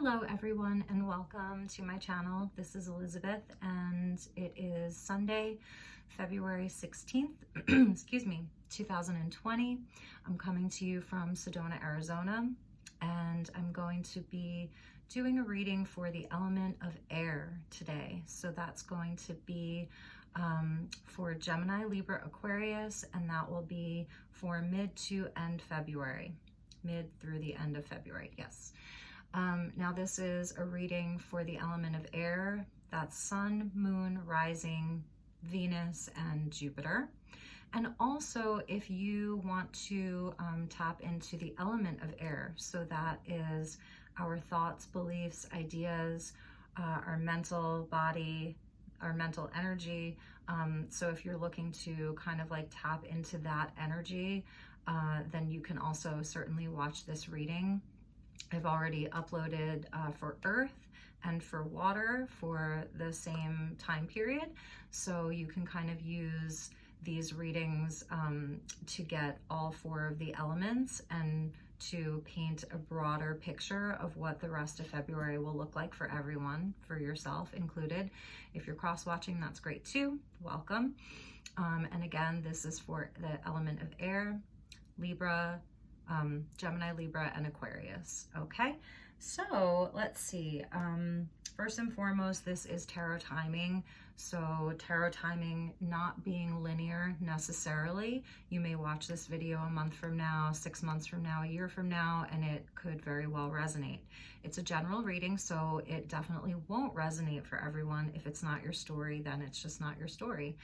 Hello everyone and welcome to my channel. This is Elizabeth and it is Sunday, February 16th, excuse me, 2020. I'm coming to you from Sedona, Arizona, and I'm going to be doing a reading for the element of air today. So that's going to be for Gemini, Libra, Aquarius, and that will be for mid to end February, mid through the end of February, yes. Now this is a reading for the element of air. That's Sun, Moon, Rising, Venus, and Jupiter. And also if you want to tap into the element of air, so that is our thoughts, beliefs, ideas, our mental body, our mental energy. So if you're looking to kind of like tap into that energy, then you can also certainly watch this reading. I've already uploaded for Earth and for water for the same time period. So you can kind of use these readings to get all four of the elements and to paint a broader picture of what the rest of February will look like for everyone, for yourself included. If you're cross-watching, that's great too. Welcome. And again, this is for the element of air, Libra, Gemini, Libra, and Aquarius. Okay, so let's see. First and foremost, this is tarot timing. So tarot timing not being linear necessarily. You may watch this video a month from now, 6 months from now, a year from now, and it could very well resonate. It's a general reading, so it definitely won't resonate for everyone. If it's not your story, then it's just not your story.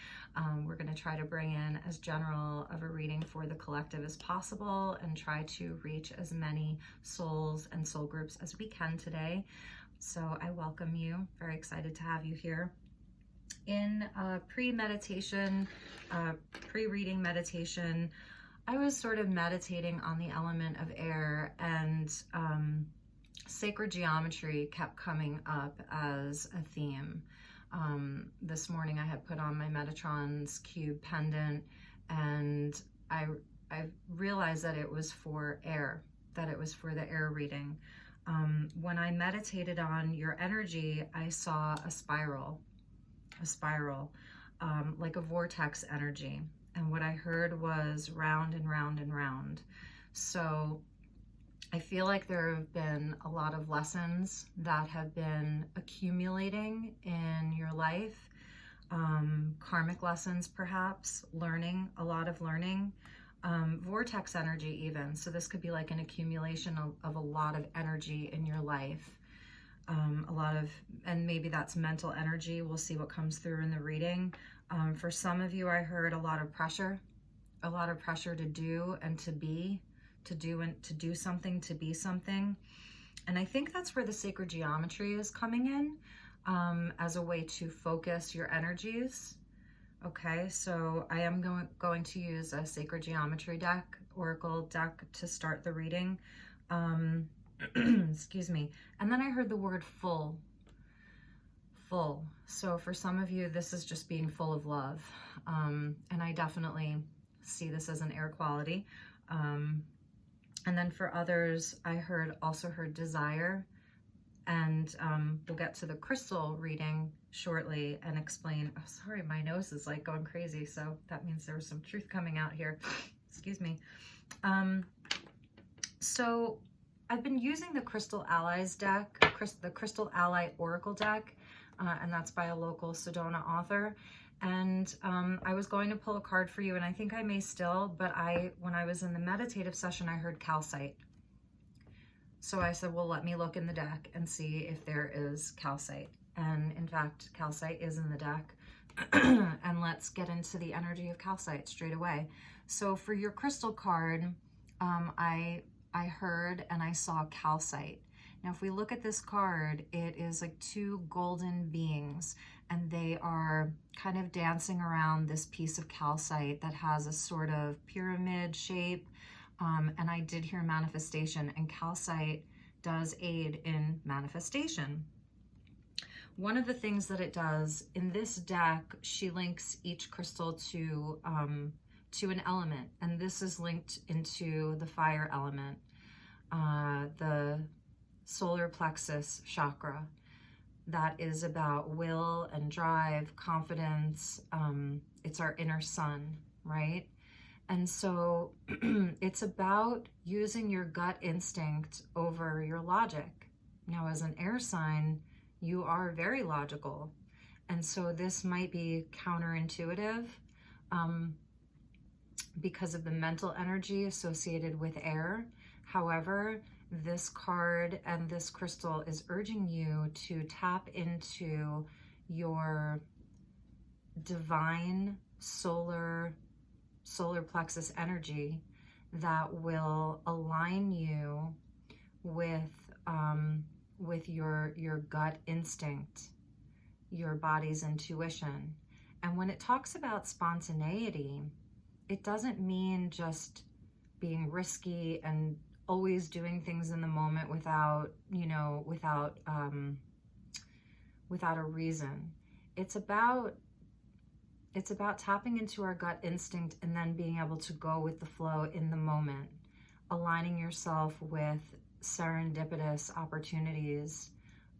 We're going to try to bring in as general of a reading for the collective as possible and try to reach as many souls and soul groups as we can today. So I welcome you. Very excited to have you here. In pre-meditation, pre-reading meditation, I was sort of meditating on the element of air, and sacred geometry kept coming up as a theme. This morning I had put on my Metatron's cube pendant, and I realized that it was for air, that it was for the air reading. When I meditated on your energy, I saw a spiral, like a vortex energy. And what I heard was round and round and round. So I feel like there have been a lot of lessons that have been accumulating in your life, karmic lessons perhaps, learning, a lot of learning, vortex energy even. So this could be like an accumulation of a lot of energy in your life. A lot of, and maybe that's mental energy. We'll see what comes through in the reading. For some of you, I heard a lot of pressure to do and to be, to do something, to be something. And I think that's where the sacred geometry is coming in, as a way to focus your energies. Okay, so I am going to use a sacred geometry deck, oracle deck, to start the reading. Excuse me. And then I heard the word full. So for some of you, this is just being full of love. And I definitely see this as an air quality. And then for others, I also heard desire. And we'll get to the crystal reading shortly and explain. Oh, sorry, my nose is like going crazy. So that means there was some truth coming out here. Excuse me. So I've been using the Crystal Allies deck, the Crystal Ally Oracle deck, and that's by a local Sedona author. And I was going to pull a card for you, and I think I may still, but when I was in the meditative session, I heard calcite. So I said, well, let me look in the deck and see if there is calcite. And in fact, calcite is in the deck. And let's get into the energy of calcite straight away. So for your crystal card, I heard and I saw calcite. Now, if we look at this card, it is like two golden beings, and they are kind of dancing around this piece of calcite that has a sort of pyramid shape. And I did hear manifestation, and calcite does aid in manifestation. One of the things that it does in this deck, she links each crystal to an element, and this is linked into the fire element. solar plexus chakra. That is about will and drive, confidence. It's our inner sun, right? And so it's about using your gut instinct over your logic. Now, as an air sign, you are very logical. And so this might be counterintuitive because of the mental energy associated with air. However, this card and this crystal is urging you to tap into your divine solar plexus energy that will align you with your gut instinct, your body's intuition. And when it talks about spontaneity, it doesn't mean just being risky and always doing things in the moment without a reason. It's about tapping into our gut instinct and then being able to go with the flow in the moment, aligning yourself with serendipitous opportunities,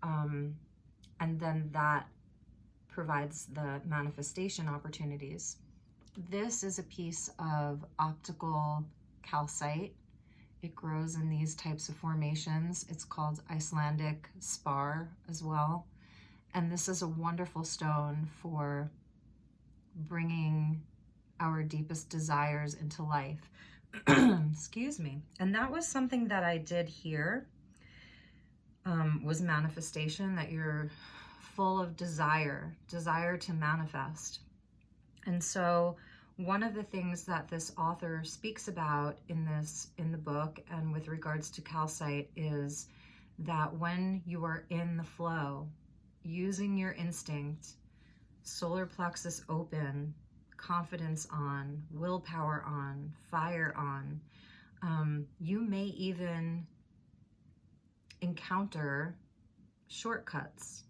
and then that provides the manifestation opportunities. This is a piece of optical calcite. It grows in these types of formations. It's called Icelandic spar as well. And this is a wonderful stone for bringing our deepest desires into life. Excuse me. And that was something that I did here, was manifestation, that you're full of desire to manifest. And so one of the things that this author speaks about in the book and with regards to calcite is that when you are in the flow, using your instinct, solar plexus open, confidence on, willpower on, fire on, you may even encounter shortcuts.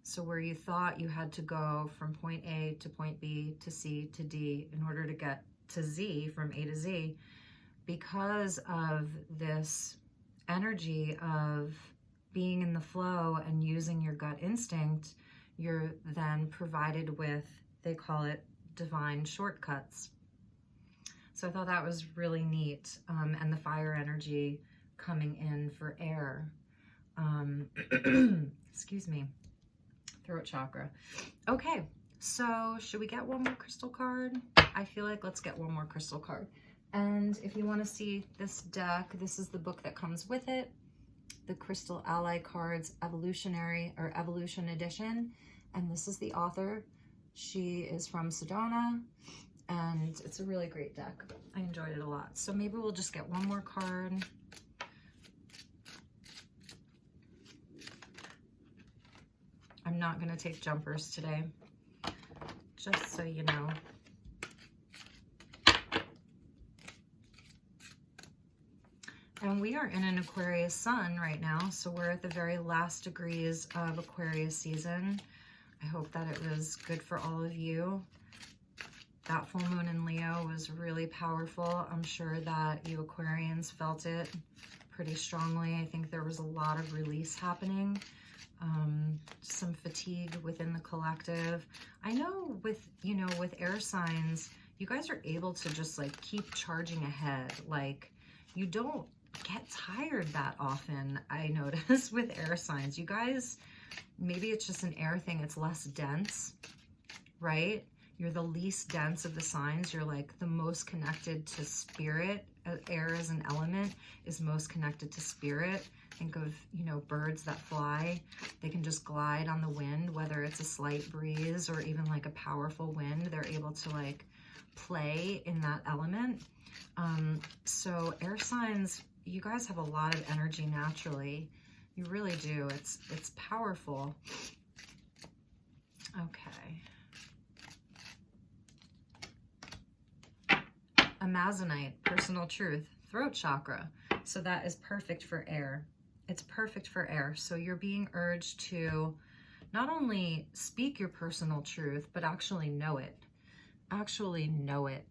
So where you thought you had to go from point A to point B to C to D in order to get to Z, from A to Z, because of this energy of being in the flow and using your gut instinct, you're then provided with, they call it divine shortcuts. So I thought that was really neat. And the fire energy coming in for air. Excuse me. Throat chakra. Okay, so should we get one more crystal card? I feel like let's get one more crystal card. And if you want to see this deck, this is the book that comes with it, the Crystal Ally Cards Evolutionary or Evolution Edition. And this is the author. She is from Sedona, and it's a really great deck. I enjoyed it a lot. So maybe we'll just get one more card. I'm not going to take jumpers today, just so you know. And we are in an Aquarius sun right now, so we're at the very last degrees of Aquarius season. I hope that it was good for all of you. That full moon in Leo was really powerful. I'm sure that you Aquarians felt it pretty strongly. I think there was a lot of release happening. Some fatigue within the collective. I know with air signs, you guys are able to just like keep charging ahead. Like, you don't get tired that often, I notice, with air signs. You guys, maybe it's just an air thing. It's less dense, right? You're the least dense of the signs. You're like the most connected to spirit. Air as an element is most connected to spirit. Think of, birds that fly. They can just glide on the wind, whether it's a slight breeze or even like a powerful wind. They're able to like play in that element. So air signs, you guys have a lot of energy naturally. You really do. It's powerful. Okay. Amazonite, personal truth, throat chakra. So that is perfect for air. It's perfect for air. So you're being urged to not only speak your personal truth, but actually know it. Actually know it.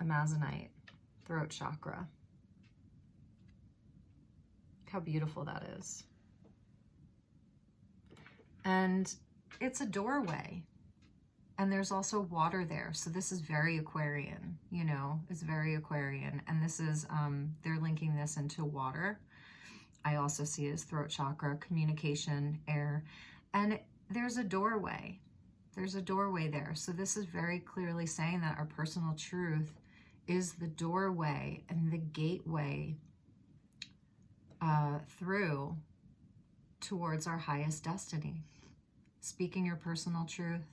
Amazonite, throat chakra. Look how beautiful that is. And it's a doorway. And there's also water there. So this is very Aquarian, you know, it's very Aquarian. And this is, they're linking this into water. I also see it as throat chakra, communication, air. And there's a doorway. There's a doorway there. So this is very clearly saying that our personal truth is the doorway and the gateway through towards our highest destiny. Speaking your personal truth,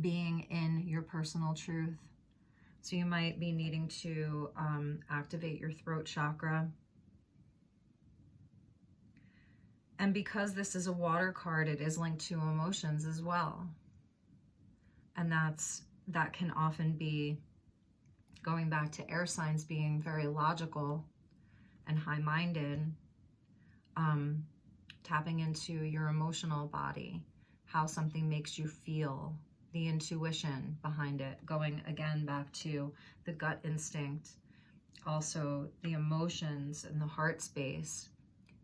being in your personal truth. So you might be needing to activate your throat chakra. And because this is a water card, it is linked to emotions as well. And that can often be going back to air signs being very logical and high-minded, tapping into your emotional body, how something makes you feel, the intuition behind it, going again back to the gut instinct, also the emotions and the heart space.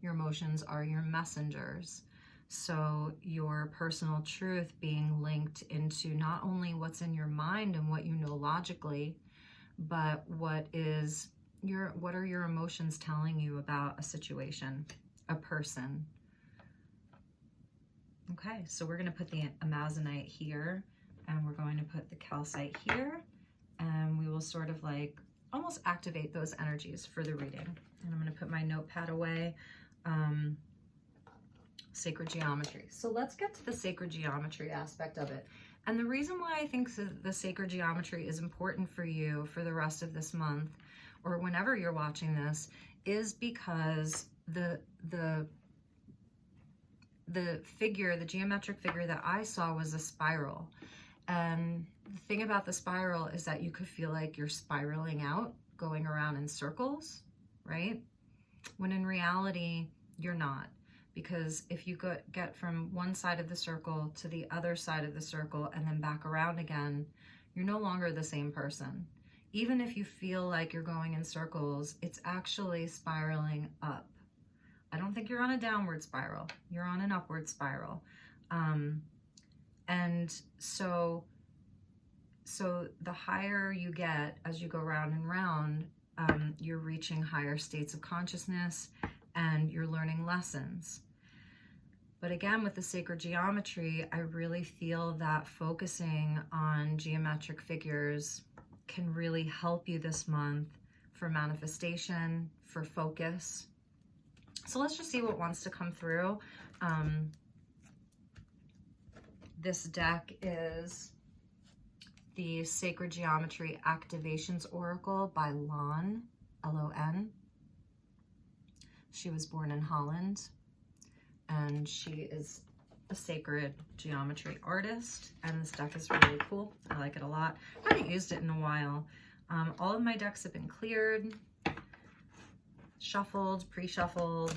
Your emotions are your messengers. So your personal truth being linked into not only what's in your mind and what you know logically, but what are your emotions telling you about a situation, a person. Okay, so we're going to put the amazonite here, and we're going to put the calcite here, and we will sort of like almost activate those energies for the reading. And I'm going to put my notepad away. Sacred geometry. So let's get to the sacred geometry aspect of it. And the reason why I think the sacred geometry is important for you for the rest of this month, or whenever you're watching this, is because the figure, the geometric figure that I saw was a spiral. And the thing about the spiral is that you could feel like you're spiraling out, going around in circles, right? When in reality, you're not. Because if you get from one side of the circle to the other side of the circle and then back around again, you're no longer the same person. Even if you feel like you're going in circles, it's actually spiraling up. I don't think you're on a downward spiral. You're on an upward spiral. And so the higher you get as you go round and round, you're reaching higher states of consciousness and you're learning lessons. But again, with the sacred geometry, I really feel that focusing on geometric figures can really help you this month for manifestation, for focus. So let's just see what wants to come through. This deck is the Sacred Geometry Activations Oracle by Lon, L-O-N. She was born in Holland, and she is a sacred geometry artist, and this deck is really cool. I like it a lot. I haven't used it in a while. All of my decks have been cleared, shuffled, pre-shuffled.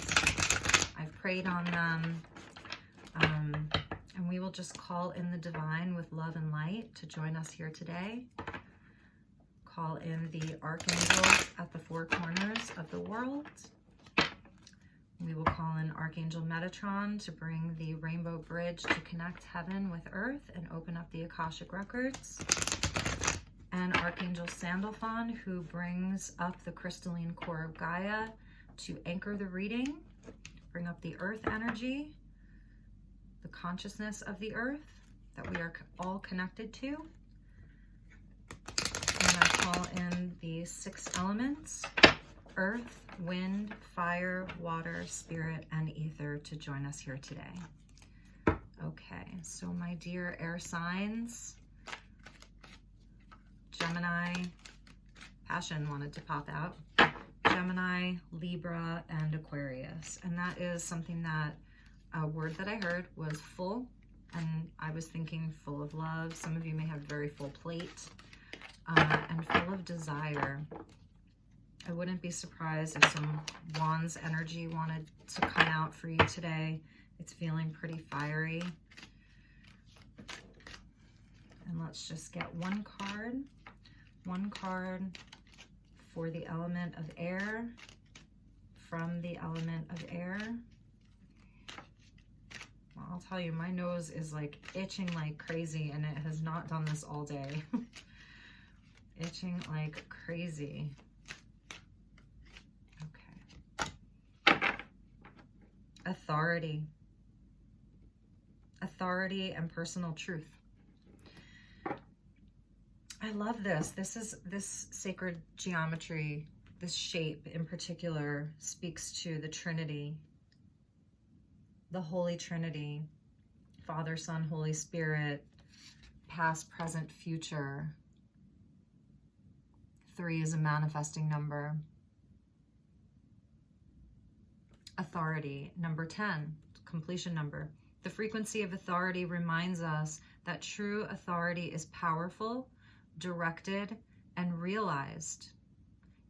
I've prayed on them. And we will just call in the divine with love and light to join us here today. Call in the archangels at the four corners of the world. We will call in Archangel Metatron to bring the rainbow bridge to connect heaven with earth and open up the Akashic records. And Archangel Sandalphon, who brings up the crystalline core of Gaia to anchor the reading, bring up the earth energy, the consciousness of the earth that we are all connected to. And I call in the 6 elements: earth, wind, fire, water, spirit, and ether to join us here today. Okay, so my dear air signs, Gemini, Passion wanted to pop out, Gemini, Libra, and Aquarius. And that is something that, a word that I heard was full, and I was thinking full of love. Some of you may have a very full plate, and full of desire. I wouldn't be surprised if some Wands energy wanted to come out for you today. It's feeling pretty fiery. And let's just get one card for the element of air, from the element of air. Well, I'll tell you, my nose is like itching like crazy, and it has not done this all day. Itching like crazy. Okay. Authority. Authority and personal truth. I love this. This sacred geometry, this shape in particular, speaks to the Trinity, the Holy Trinity, Father, Son, Holy Spirit, past, present, future. 3 is a manifesting number. Authority, number 10, completion number. The frequency of authority reminds us that true authority is powerful, directed, and realized,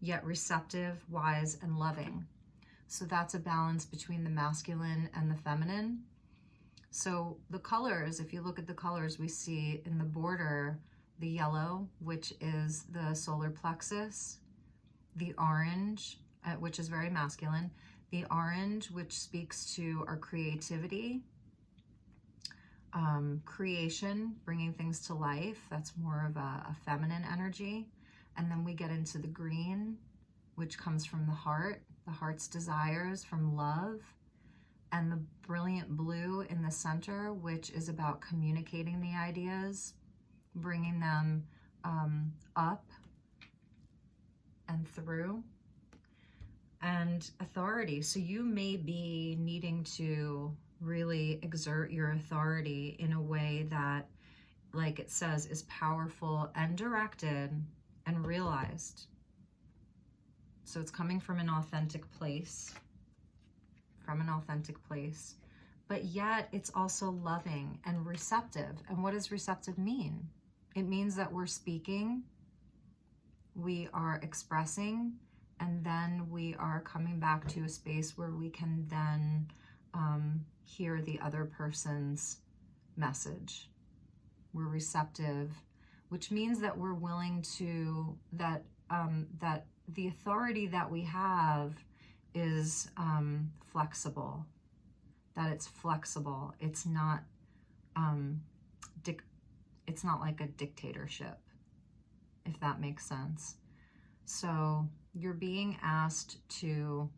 yet receptive, wise, and loving. So that's a balance between the masculine and the feminine. So the colors, if you look at the colors, we see in the border the yellow, which is the solar plexus, the orange, which is very masculine, the orange, which speaks to our creativity, creation, bringing things to life. That's more of a feminine energy. And then we get into the green, which comes from the heart's desires, from love, and the brilliant blue in the center, which is about communicating the ideas, bringing them up and through, and authority. So you may be needing to really exert your authority in a way that, like it says, is powerful and directed and realized. So it's coming from an authentic place, but yet it's also loving and receptive. And what does receptive mean? It means that we're speaking, we are expressing, and then we are coming back to a space where we can then hear the other person's message. We're receptive, which means that we're willing to, that the authority that we have is flexible, that it's flexible. It's not it's not like a dictatorship, if that makes sense. So you're being asked to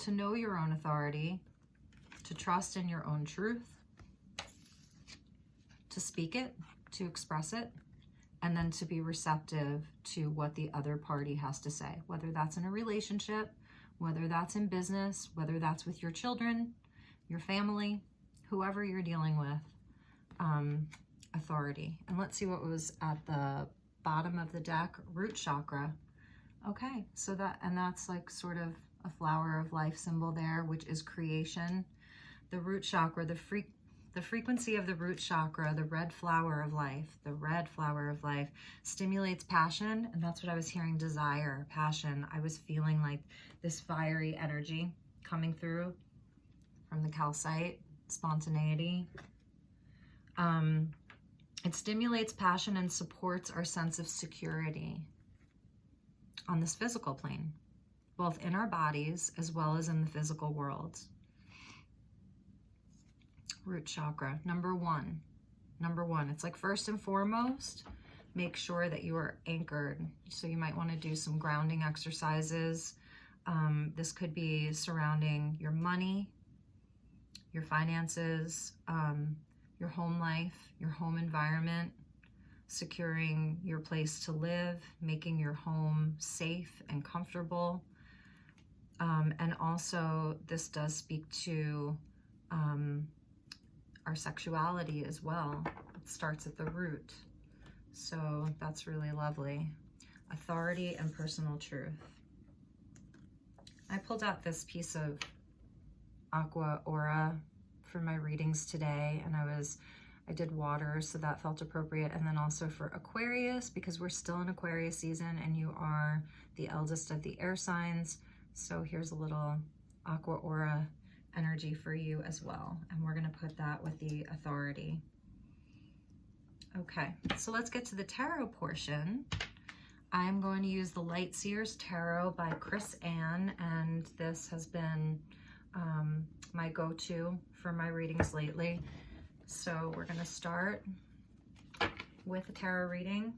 know your own authority, to trust in your own truth, to speak it, to express it, and then to be receptive to what the other party has to say, whether that's in a relationship, whether that's in business, whether that's with your children, your family, whoever you're dealing with. Authority. And let's see what was at the bottom of the deck. Root chakra. Okay, so that's like sort of a flower of life symbol there, which is creation. The root chakra, the frequency of the root chakra, the red flower of life, stimulates passion. And that's what I was hearing, desire, passion. I was feeling like this fiery energy coming through from the calcite, spontaneity. It stimulates passion and supports our sense of security on this physical plane, both in our bodies as well as in the physical world. Root chakra, number one. It's like first and foremost, make sure that you are anchored. So you might want to do some grounding exercises. This could be surrounding your money, your finances, your home life, your home environment, securing your place to live, making your home safe and comfortable. And also this does speak to our sexuality as well. It starts at the root. So that's really lovely. Authority and personal truth. I pulled out this piece of Aqua Aura for my readings today, and I did water, so that felt appropriate. And then also for Aquarius, because we're still in Aquarius season and you are the eldest of the air signs. So here's a little Aqua Aura energy for you as well. And we're going to put that with the authority. Okay, so let's get to the tarot portion. I'm going to use the Light Seers Tarot by Chris Ann, and this has been my go-to for my readings lately. So we're going to start with a tarot reading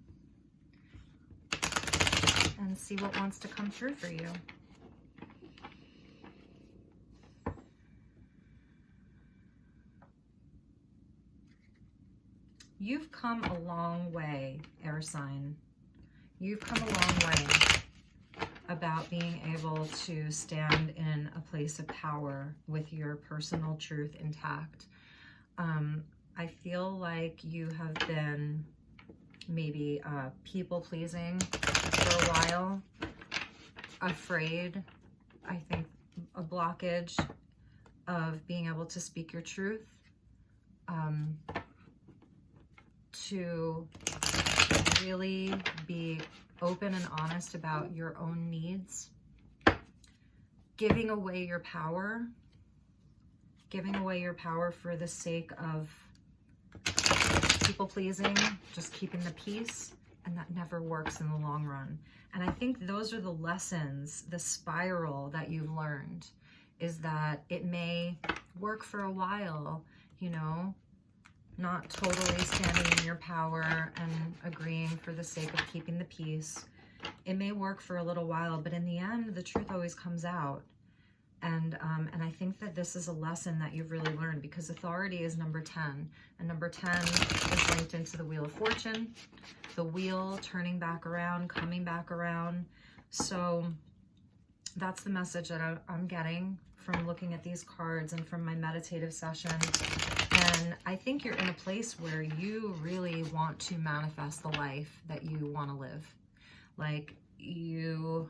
and see what wants to come through for you. You've come a long way, air sign. You've come a long way about being able to stand in a place of power with your personal truth intact. I feel like you have been maybe people-pleasing for a while, afraid, I think a blockage of being able to speak your truth, to really be open and honest about your own needs, giving away your power for the sake of people pleasing, just keeping the peace, and that never works in the long run. And I think those are the lessons, the spiral that you've learned, is that it may work for a while, you know, not totally standing in your power and agreeing for the sake of keeping the peace. It may work for a little while, but in the end, the truth always comes out. And I think that this is a lesson that you've really learned, because authority is number 10. And number 10 is linked into the Wheel of Fortune, the wheel turning back around, coming back around. So that's the message that I'm getting from looking at these cards and from my meditative session. And I think you're in a place where you really want to manifest the life that you want to live. Like you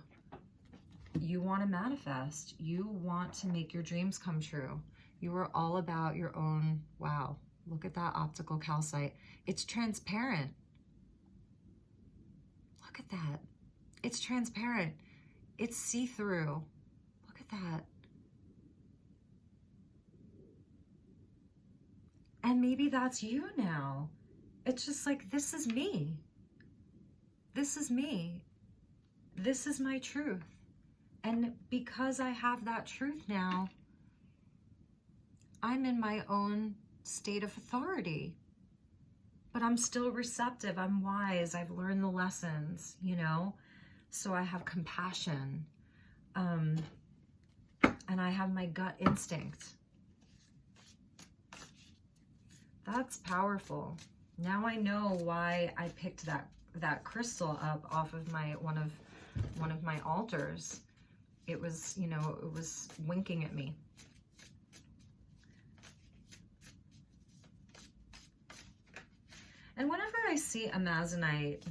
want to manifest. You want to make your dreams come true. You are all about your own. Wow, look at that optical calcite. It's transparent. Look at that. It's transparent. It's see-through. Look at that. And maybe that's you now. It's just like, this is me. This is me. This is my truth. And because I have that truth now, I'm in my own state of authority. But I'm still receptive. I'm wise. I've learned the lessons, you know? So I have compassion. And I have my gut instinct. That's powerful. Now I know why I picked that crystal up off of one of my altars. It was, you know, it was winking at me. And whenever I see amazonite,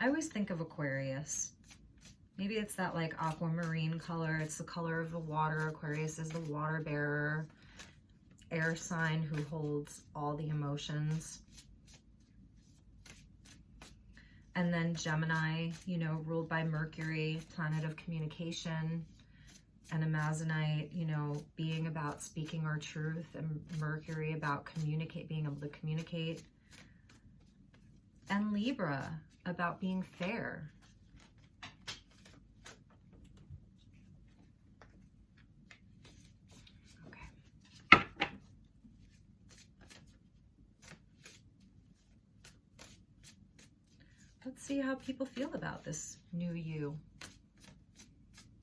I always think of Aquarius. Maybe it's that like aquamarine color. It's the color of the water. Aquarius is the water bearer, air sign who holds all the emotions. And then Gemini, you know, ruled by Mercury, planet of communication. And amazonite, you know, being about speaking our truth, and Mercury about being able to communicate. And Libra about being fair. Let's see how people feel about this new you,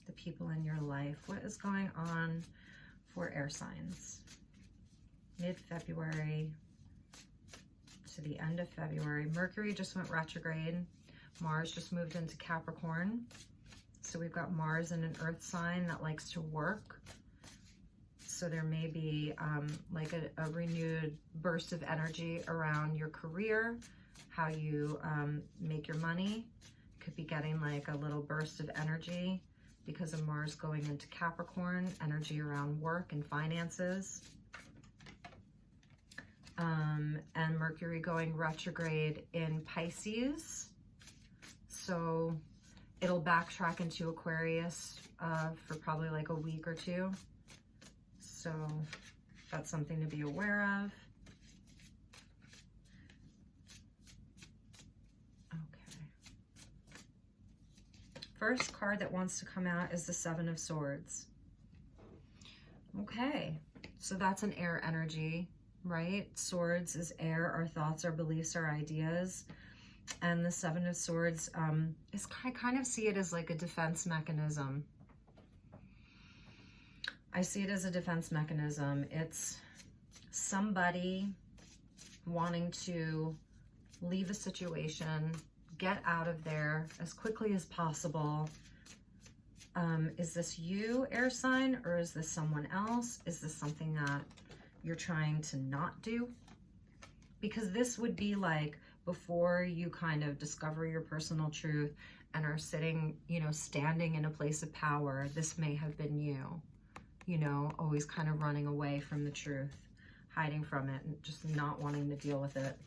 the people in your life. What is going on for air signs? Mid-February to the end of February. Mercury just went retrograde. Mars just moved into Capricorn. So we've got Mars in an earth sign that likes to work. So there may be like a renewed burst of energy around your career, how you make your money. Could be getting like a little burst of energy because of Mars going into Capricorn, energy around work and finances. And Mercury going retrograde in Pisces. So it'll backtrack into Aquarius for probably like a week or two. So that's something to be aware of. Okay. first card that wants to come out is the Seven of Swords. Okay, so that's an air energy, right? Swords is air, our thoughts, our beliefs, our ideas. And the Seven of Swords is, I kind of see it as like a defense mechanism. I see it as a defense mechanism. It's somebody wanting to leave a situation, get out of there as quickly as possible. Is this you, air sign, or is this someone else? Is this something that you're trying to not do? Because this would be like before you kind of discover your personal truth and are sitting, you know, standing in a place of power. This may have been you, you know, always kind of running away from the truth, hiding from it, and just not wanting to deal with it.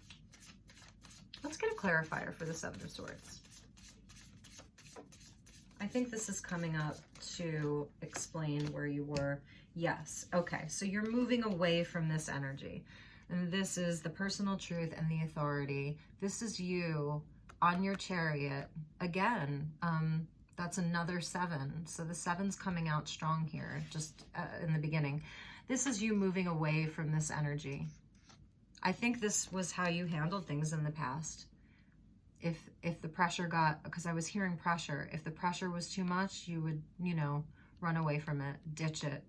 Let's get a clarifier for the Seven of Swords. I think this is coming up to explain where you were. Yes. Okay. So you're moving away from this energy. And this is the personal truth and the authority. This is you on your chariot. Again, that's another 7. So the 7's coming out strong here, just in the beginning. This is you moving away from this energy. I think this was how you handled things in the past. If the pressure got, because I was hearing pressure, if the pressure was too much, you would, you know, run away from it, ditch it,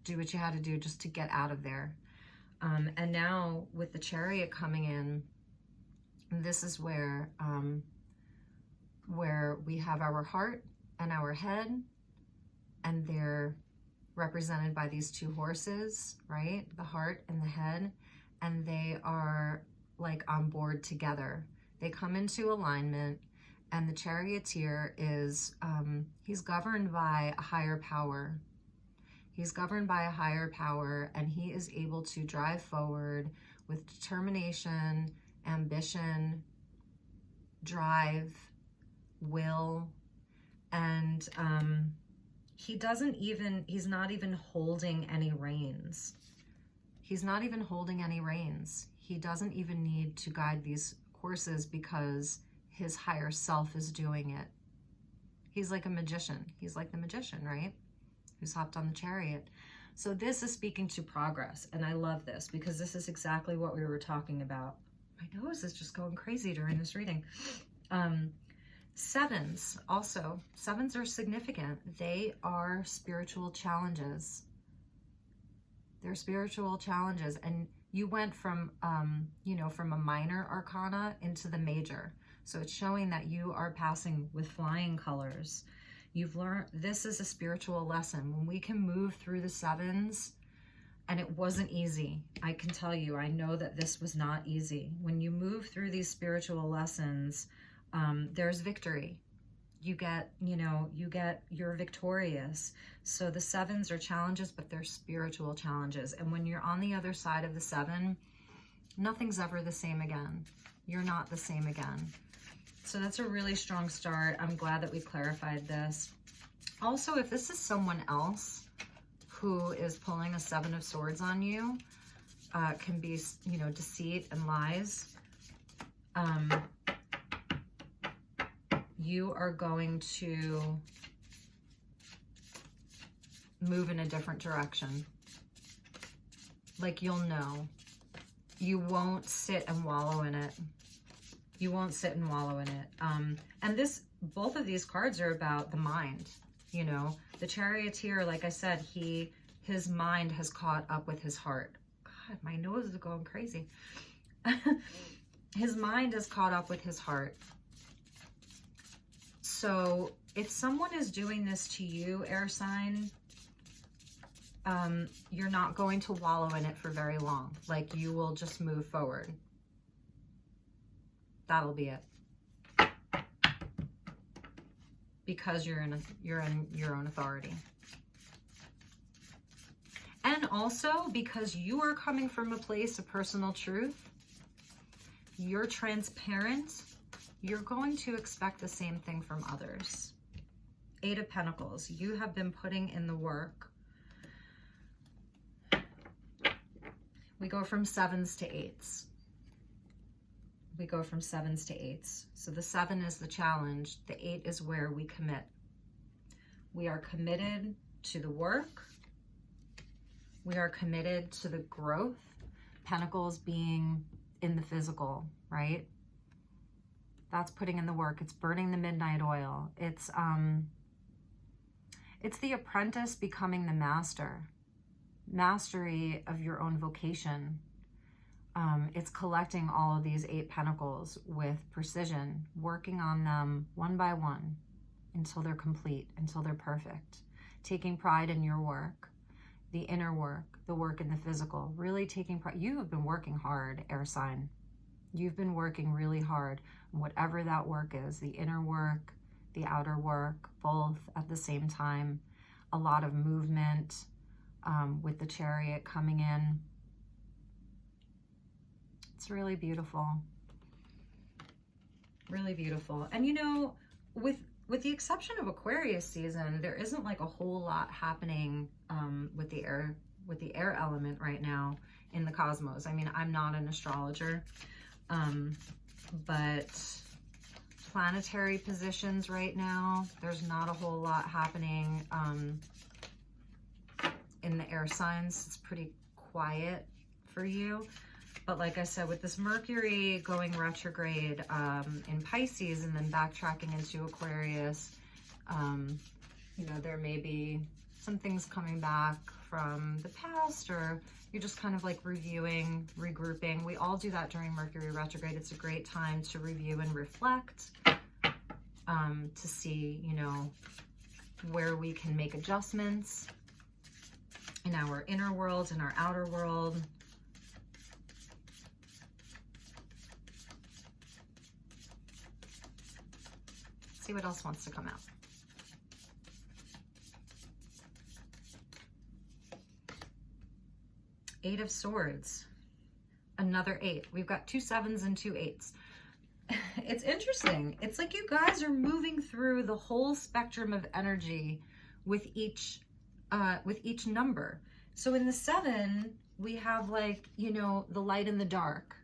do what you had to do just to get out of there. And now with the Chariot coming in, this is where we have our heart and our head, and they're represented by these 2 horses, right? The heart and the head, and they are like on board together. They come into alignment, and the charioteer is, he's governed by a higher power. He's governed by a higher power, and he is able to drive forward with determination, ambition, drive, will, and he's not even holding any reins. He's not even holding any reins. He doesn't even need to guide these horses because his higher self is doing it. He's like a magician. He's like the magician, right? Who's hopped on the chariot. So this is speaking to progress. And I love this because this is exactly what we were talking about. My nose is just going crazy during this reading. 7s also. 7s are significant. They are spiritual challenges. They're spiritual challenges. And you went from, you know, from a minor arcana into the major. So it's showing that you are passing with flying colors. You've learned, this is a spiritual lesson. When we can move through the 7s, and it wasn't easy. I can tell you, I know that this was not easy. When you move through these spiritual lessons, there's victory. You get, you know, you're victorious. So the 7s are challenges, but they're spiritual challenges. And when you're on the other side of the 7, nothing's ever the same again. You're not the same again. So that's a really strong start. I'm glad that we clarified this. Also, if this is someone else who is pulling a 7 of Swords on you, can be, you know, deceit and lies. You are going to move in a different direction. Like, you'll know. You won't sit and wallow in it. You won't sit and wallow in it. And both of these cards are about the mind, you know. The Charioteer, like I said, his mind has caught up with his heart. God, my nose is going crazy. His mind has caught up with his heart. So if someone is doing this to you, air sign, you're not going to wallow in it for very long. Like, you will just move forward. That'll be it. Because you're in your own authority. And also because you are coming from a place of personal truth, you're transparent, you're going to expect the same thing from others. 8 of Pentacles, you have been putting in the work. We go from 7s to 8s. we go from 7s to 8s. So the 7 is the challenge. The 8 is where we commit. We are committed to the work. We are committed to the growth. Pentacles being in the physical, right? That's putting in the work. It's burning the midnight oil. It's the apprentice becoming the master. Mastery of your own vocation. It's collecting all of these 8 pentacles with precision, working on them one by one until they're complete, until they're perfect. Taking pride in your work, the inner work, the work in the physical, really taking pride. You have been working hard, air sign. You've been working really hard, whatever that work is, the inner work, the outer work, both at the same time. A lot of movement with the Chariot coming in. It's really beautiful. Really beautiful. And you know, with the exception of Aquarius season, there isn't like a whole lot happening with the air element right now in the cosmos. I mean, I'm not an astrologer, but planetary positions right now, there's not a whole lot happening in the air signs. It's pretty quiet for you. But like I said, with this Mercury going retrograde in Pisces and then backtracking into Aquarius, you know, there may be some things coming back from the past, or you're just kind of like reviewing, regrouping. We all do that during Mercury retrograde. It's a great time to review and reflect, to see, you know, where we can make adjustments in our inner world, in our outer world. See what else wants to come out. Eight of Swords, another 8. We've got 2 7s and 2 8s. It's interesting. It's like you guys are moving through the whole spectrum of energy with each number. So in the 7, we have, like, you know, the light and the dark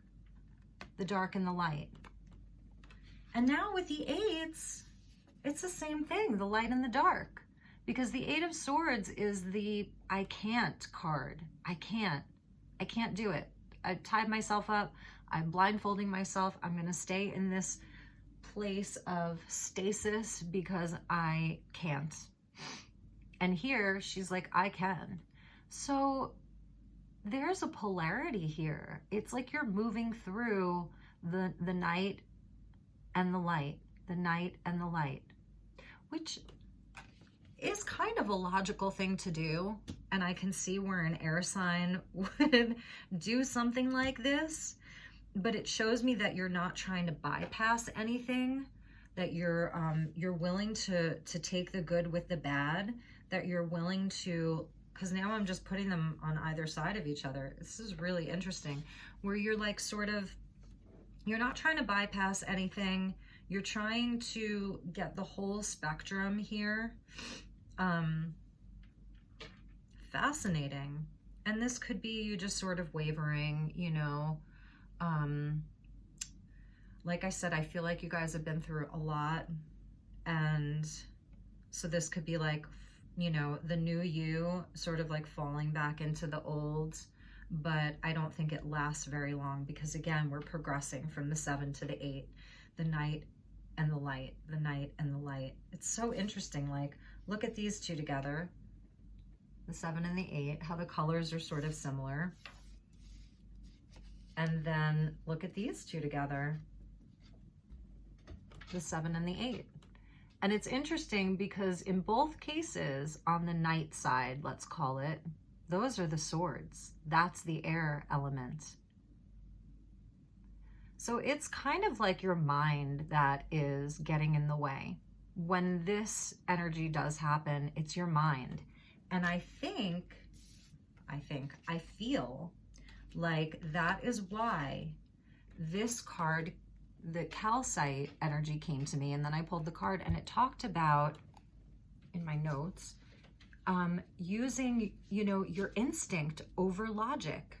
and the light. And now with the 8s, it's the same thing, the light and the dark. Because the 8 of Swords is the I can't card. I can't do it. I've tied myself up. I'm blindfolding myself. I'm going to stay in this place of stasis because I can't. And here she's like, I can. So there's a polarity here. It's like you're moving through the night and the light, the night and the light, which is kind of a logical thing to do. And I can see where an air sign would do something like this, but it shows me that you're not trying to bypass anything, that you're willing to take the good with the bad, that you're willing to, because now I'm just putting them on either side of each other. This is really interesting, where you're like sort of, you're not trying to bypass anything. You're trying to get the whole spectrum here. Fascinating. And this could be you just sort of wavering, you know. Like I said, I feel like you guys have been through a lot. And so this could be like, you know, the new you sort of like falling back into the old. But I don't think it lasts very long because, again, we're progressing from the 7 to the 8, the night and the light, the night and the light. It's so interesting. Like, look at these two together, the 7 and the 8, how the colors are sort of similar. And then look at these two together, the 7 and the 8. And it's interesting because in both cases, on the night side, let's call it, those are the swords. That's the air element. So it's kind of like your mind that is getting in the way. When this energy does happen, it's your mind. And I feel like that is why this card, the calcite energy, came to me. And then I pulled the card and it talked about, in my notes, using, you know, your instinct over logic,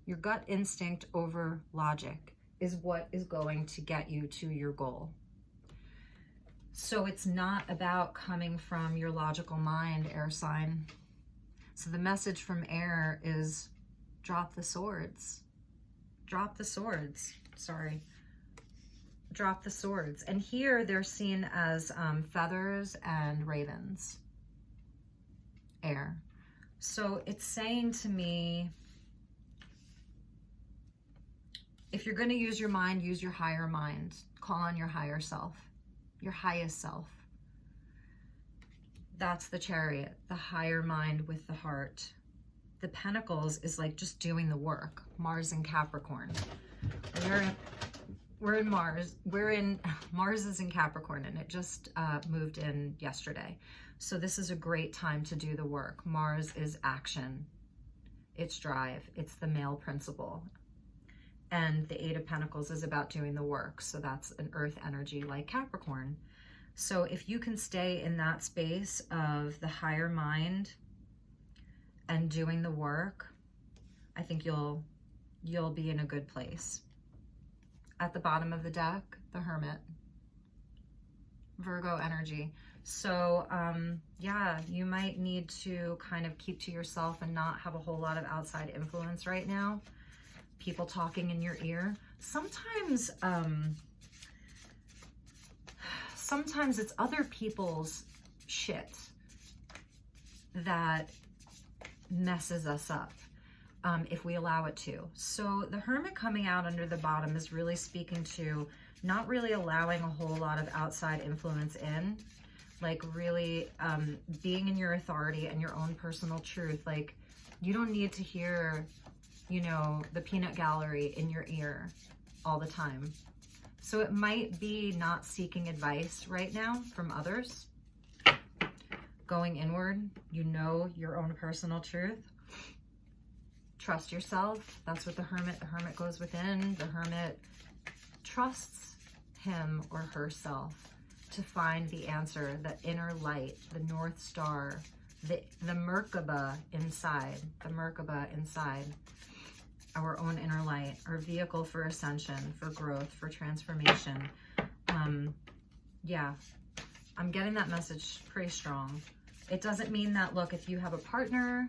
your gut instinct over logic. is what is going to get you to your goal. So it's not about coming from your logical mind, air sign. So the message from air is drop the swords. Drop the swords. Sorry. Drop the swords. And here they're seen as feathers and ravens. Air. So it's saying to me, if you're going to use your mind, use your higher mind. Call on your higher self, your highest self. That's the Chariot, the higher mind with the heart. The Pentacles is like just doing the work. Mars and Capricorn. We're in Mars. Mars is in Capricorn, and it just moved in yesterday. So this is a great time to do the work. Mars is action. It's drive. It's the male principle. And the Eight of Pentacles is about doing the work. So that's an earth energy like Capricorn. So if you can stay in that space of the higher mind and doing the work, I think you'll be in a good place. At the bottom of the deck, the Hermit. Virgo energy. So yeah, you might need to kind of keep to yourself and not have a whole lot of outside influence right now. People talking in your ear. Sometimes it's other people's shit that messes us up if we allow it to. So the Hermit coming out under the bottom is really speaking to not really allowing a whole lot of outside influence in, like really being in your authority and your own personal truth. Like you don't need to hear, you know, the peanut gallery in your ear all the time. So it might be not seeking advice right now from others. Going inward, you know your own personal truth. Trust yourself. That's what the Hermit goes within. The Hermit trusts him or herself to find the answer, the inner light, the North Star, the Merkaba inside, our own inner light, our vehicle for ascension, for growth, for transformation. Yeah, I'm getting that message pretty strong. It doesn't mean that, look, if you have a partner,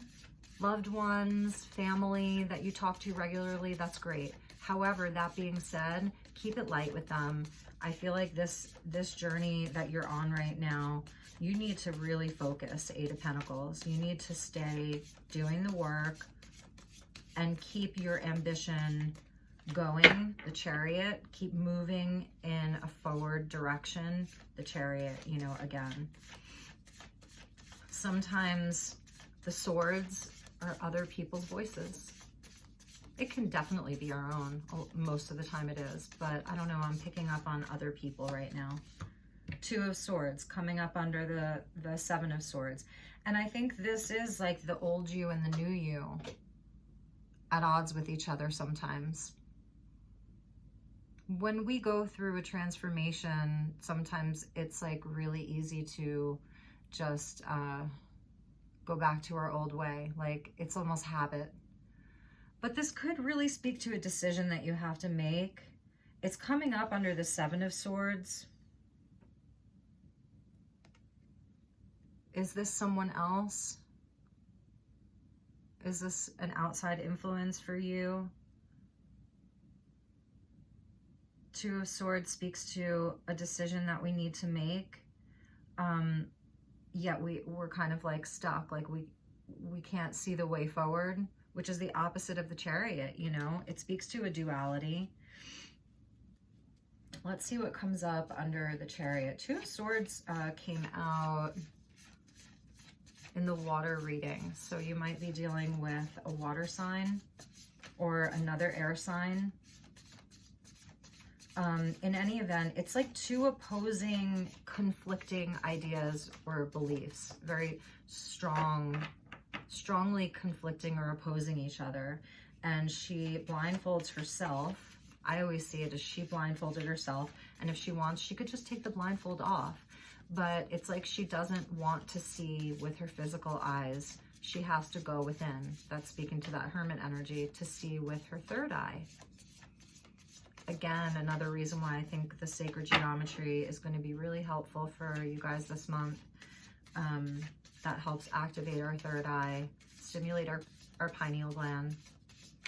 loved ones, family that you talk to regularly, that's great. However, that being said, keep it light with them. I feel like this journey that you're on right now, you need to really focus, Eight of Pentacles. You need to stay doing the work and keep your ambition going, the Chariot. Keep moving in a forward direction, the Chariot, you know, again. Sometimes the swords are other people's voices. It can definitely be our own. Most of the time it is, but I don't know. I'm picking up on other people right now. Two of Swords coming up under the Seven of Swords. And I think this is like the old you and the new you at odds with each other sometimes. When we go through a transformation, sometimes it's like really easy to just go back to our old way. Like it's almost habit. But this could really speak to a decision that you have to make. It's coming up under the Seven of Swords. Is this someone else? Is this an outside influence for you? Two of Swords speaks to a decision that we need to make. Yet we're kind of like stuck, like we can't see the way forward, which is the opposite of the Chariot, you know? It speaks to a duality. Let's see what comes up under the Chariot. Two of Swords came out in the water reading. So you might be dealing with a water sign or another air sign. In any event, it's like two opposing, conflicting ideas or beliefs. Very strongly conflicting or opposing each other. And she blindfolds herself. I always see it as she blindfolded herself. And if she wants, she could just take the blindfold off. But it's like she doesn't want to see with her physical eyes. She has to go within. That's speaking to that Hermit energy, to see with her third eye. again, another reason why I think the sacred geometry is going to be really helpful for you guys this month. That helps activate our third eye, stimulate our pineal gland.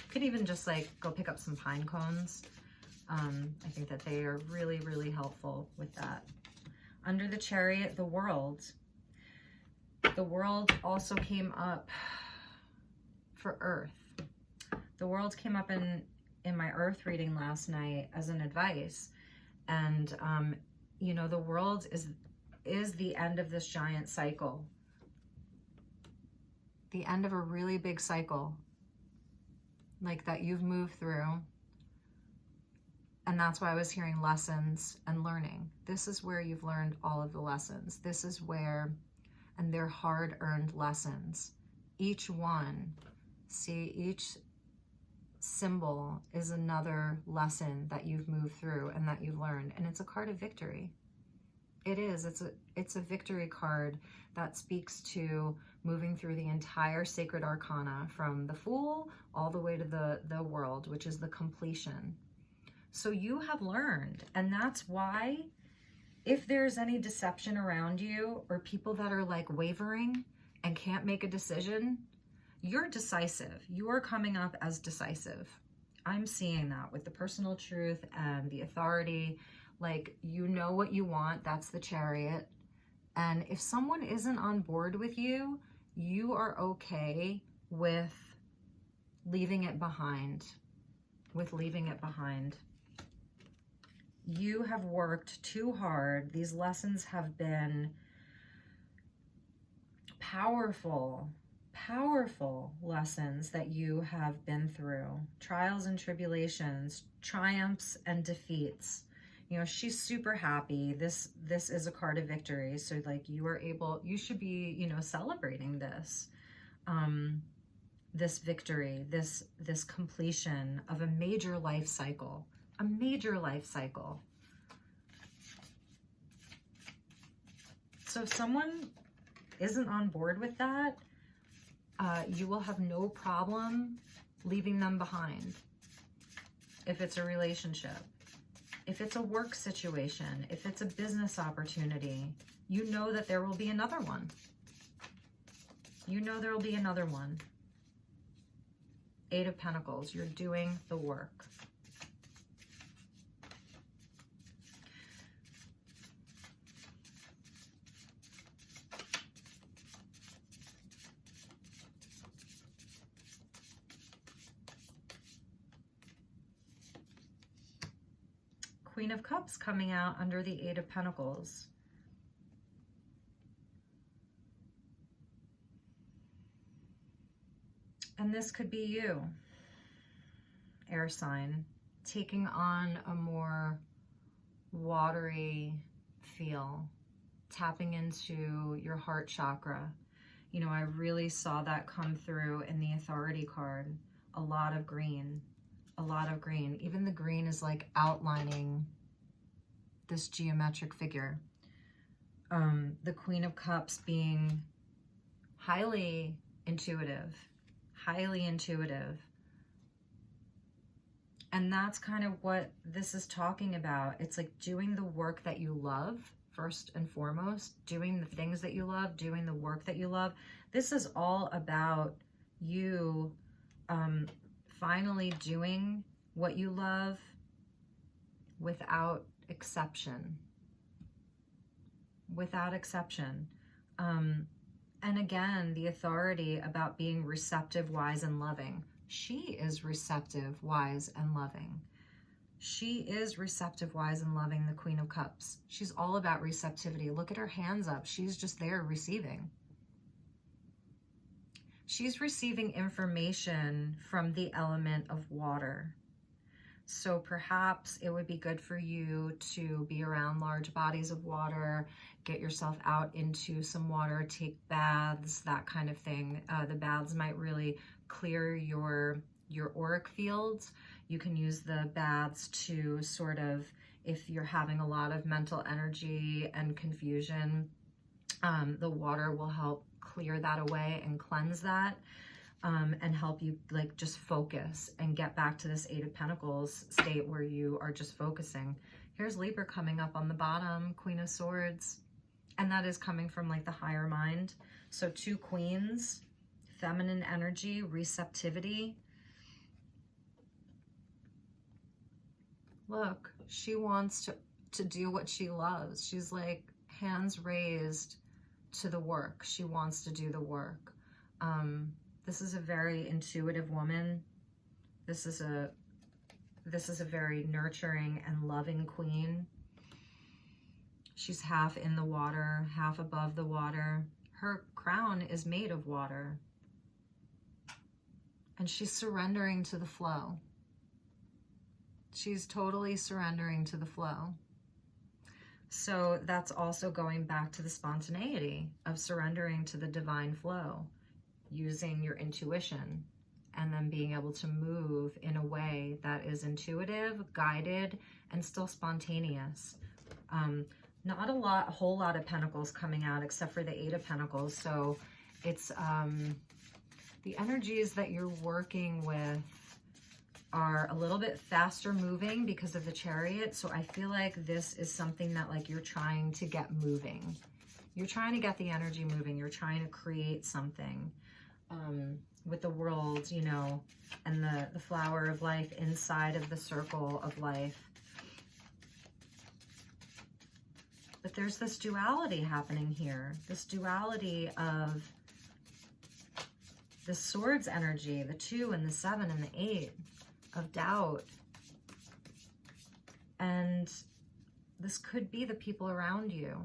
Could even just like go pick up some pine cones. I think that they are really, really helpful with that. Under the Chariot, the World. The World also came up for Earth. The World came up in my Earth reading last night as an advice. And, you know, the World is the end of this giant cycle. The end of a really big cycle, like that you've moved through. And that's why I was hearing lessons and learning. This is where you've learned all of the lessons. This is where, and they're hard-earned lessons. Each one, see, each symbol is another lesson that you've moved through and that you've learned. And it's a card of victory. It is. It's a victory card that speaks to moving through the entire sacred arcana from the Fool all the way to the World, which is the completion. So you have learned, and that's why if there's any deception around you or people that are like wavering and can't make a decision, you're decisive. You are coming up as decisive. I'm seeing that with the personal truth and the authority. Like, you know what you want. That's the Chariot. And if someone isn't on board with you, you are okay with leaving it behind. You have worked too hard. These lessons have been powerful lessons that you have been through. Trials and tribulations, triumphs and defeats. You know, she's super happy. This is a card of victory. So like you should be, you know, celebrating this, this victory, this completion of a major life cycle. A major life cycle. So if someone isn't on board with that, you will have no problem leaving them behind. If it's a relationship, if it's a work situation, if it's a business opportunity, you know that there will be another one. You know there will be another one. Eight of Pentacles, you're doing the work. Queen of Cups coming out under the Eight of Pentacles. And this could be you, air sign, taking on a more watery feel, tapping into your heart chakra. You know, I really saw that come through in the Authority card. A lot of green. A lot of green. Even the green is like outlining this geometric figure. The Queen of Cups being highly intuitive. And that's kind of what this is talking about. It's like doing the work that you love, first and foremost, doing the things that you love, doing the work that you love. This is all about you finally doing what you love without exception. Without exception. And again, the Authority about being receptive, wise, and loving. She is receptive, wise, and loving. She is receptive, wise, and loving, the Queen of Cups. She's all about receptivity. Look at her hands up. She's just there receiving. She's receiving information from the element of water. So perhaps it would be good for you to be around large bodies of water, get yourself out into some water, take baths, that kind of thing. The baths might really clear your auric fields. You can use the baths to sort of, if you're having a lot of mental energy and confusion, the water will help clear that away and cleanse that. and help you like just focus and get back to this Eight of Pentacles state where you are just focusing. Here's Libra coming up on the bottom, Queen of Swords. And that is coming from like the higher mind. So 2 queens, feminine energy, receptivity. Look, she wants to do what she loves. She's like hands raised to the work. She wants to do the work. This is a very intuitive woman. This is a very nurturing and loving queen. She's half in the water, half above the water. Her crown is made of water. And she's surrendering to the flow. She's totally surrendering to the flow. So that's also going back to the spontaneity of surrendering to the divine flow, using your intuition, and then being able to move in a way that is intuitive, guided, and still spontaneous. Not a whole lot of pentacles coming out except for the Eight of Pentacles. So it's the energies that you're working with are a little bit faster moving because of the Chariot. So I feel like this is something that like you're trying to get moving. You're trying to get the energy moving. You're trying to create something with the world, you know, and the flower of life inside of the circle of life. But there's this duality happening here. This duality of the Swords energy, the 2 and the 7 and the 8 of doubt. And this could be the people around you.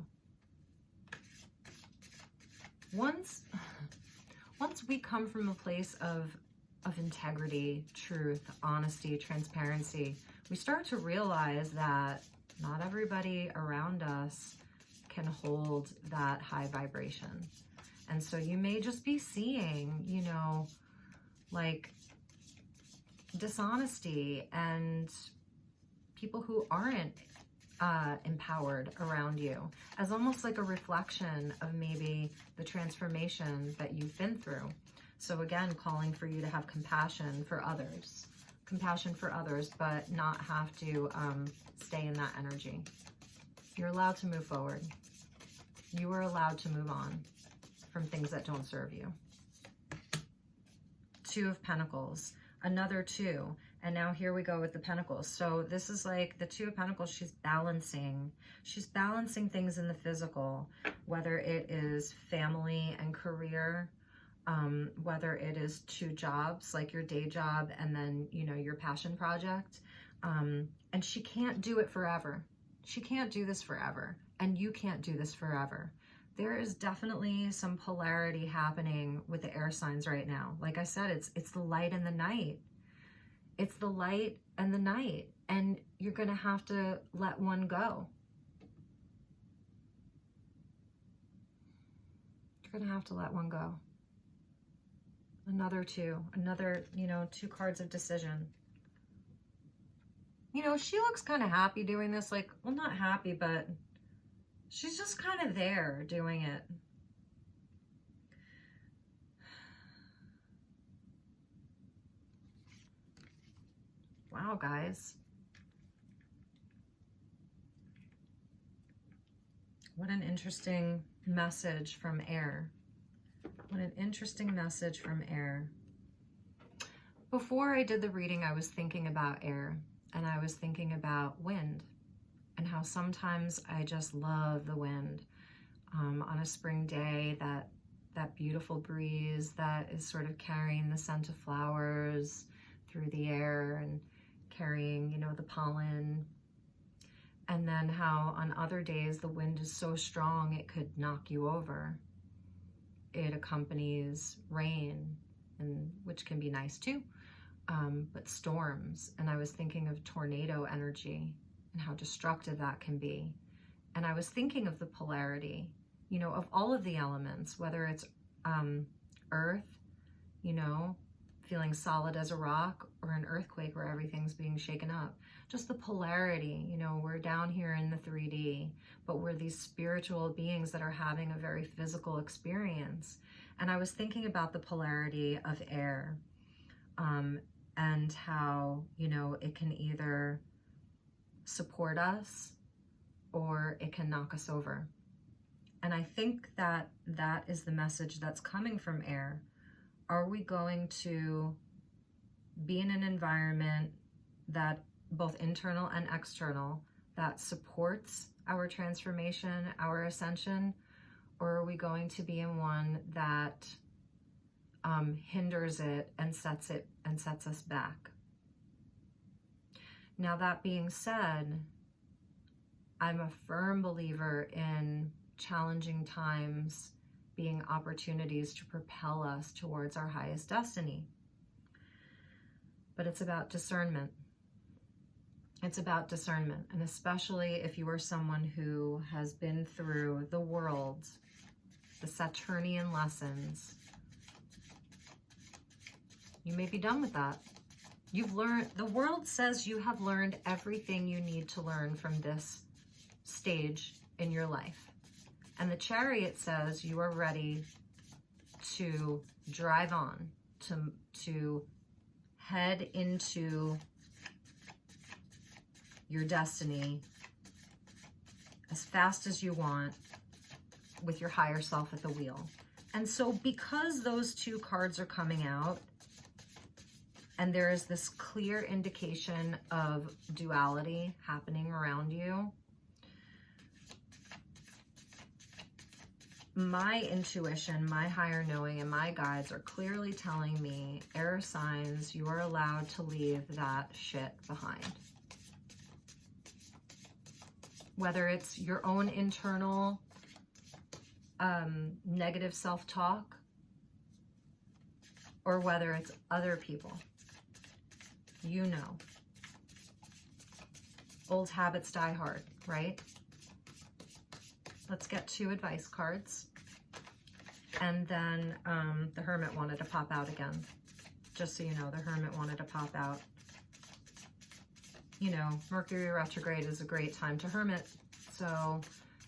Once we come from a place of integrity, truth, honesty, transparency, we start to realize that not everybody around us can hold that high vibration. And so you may just be seeing, you know, like dishonesty and people who aren't empowered around you as almost like a reflection of maybe the transformation that you've been through. So again, calling for you to have compassion for others, but not have to stay in that energy. You're allowed to move forward. You are allowed to move on from things that don't serve you. 2 of Pentacles, another 2. And now here we go with the Pentacles. So this is like the 2 of Pentacles. She's balancing things in the physical, whether it is family and career, whether it is 2 jobs, like your day job and then, you know, your passion project. And she can't do it forever. She can't do this forever. And you can't do this forever. There is definitely some polarity happening with the air signs right now. Like I said, it's the light and the night. It's the light and the night. And you're going to have to let one go. You're going to have to let one go. Another 2. Another, you know, 2 cards of decision. You know, she looks kind of happy doing this. Like, well, not happy, but she's just kind of there doing it. Wow, guys. What an interesting message from air. What an interesting message from air. Before I did the reading, I was thinking about air, and I was thinking about wind and how sometimes I just love the wind. On a spring day, that beautiful breeze that is sort of carrying the scent of flowers through the air and carrying, you know, the pollen. And then how on other days the wind is so strong it could knock you over. It accompanies rain, and which can be nice too, but storms. And I was thinking of tornado energy and how destructive that can be. And I was thinking of the polarity, you know, of all of the elements, whether it's earth, you know, feeling solid as a rock, or an earthquake where everything's being shaken up. Just the polarity, you know, we're down here in the 3D, but we're these spiritual beings that are having a very physical experience. And I was thinking about the polarity of air, and how, you know, it can either support us or it can knock us over. And I think that that is the message that's coming from air. Are we going to be in an environment that, both internal and external, that supports our transformation, our ascension, or are we going to be in one that hinders it and sets us back? Now, that being said, I'm a firm believer in challenging times being opportunities to propel us towards our highest destiny. But it's about discernment. It's about discernment. And especially if you are someone who has been through the world, the Saturnian lessons, you may be done with that. You've learned, the world says you have learned everything you need to learn from this stage in your life. And the Chariot says you are ready to drive on, to head into your destiny as fast as you want, with your higher self at the wheel. And so because those two cards are coming out, and there is this clear indication of duality happening around you, my intuition, my higher knowing, and my guides are clearly telling me, air signs, you are allowed to leave that shit behind. Whether it's your own internal negative self-talk, or whether it's other people, you know. Old habits die hard, right? Let's get 2 advice cards. And then the Hermit wanted to pop out again. Just so you know, the Hermit wanted to pop out. You know, Mercury retrograde is a great time to hermit. So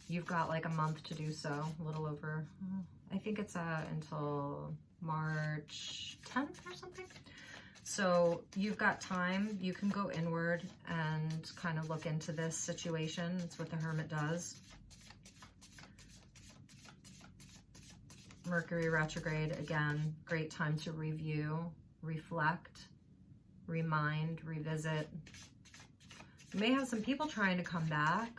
you've got like a month to do so, a little over, I think it's until March 10th or something. So you've got time. You can go inward and kind of look into this situation. That's what the Hermit does. Mercury retrograde, again, great time to review, reflect, remind, revisit. You may have some people trying to come back.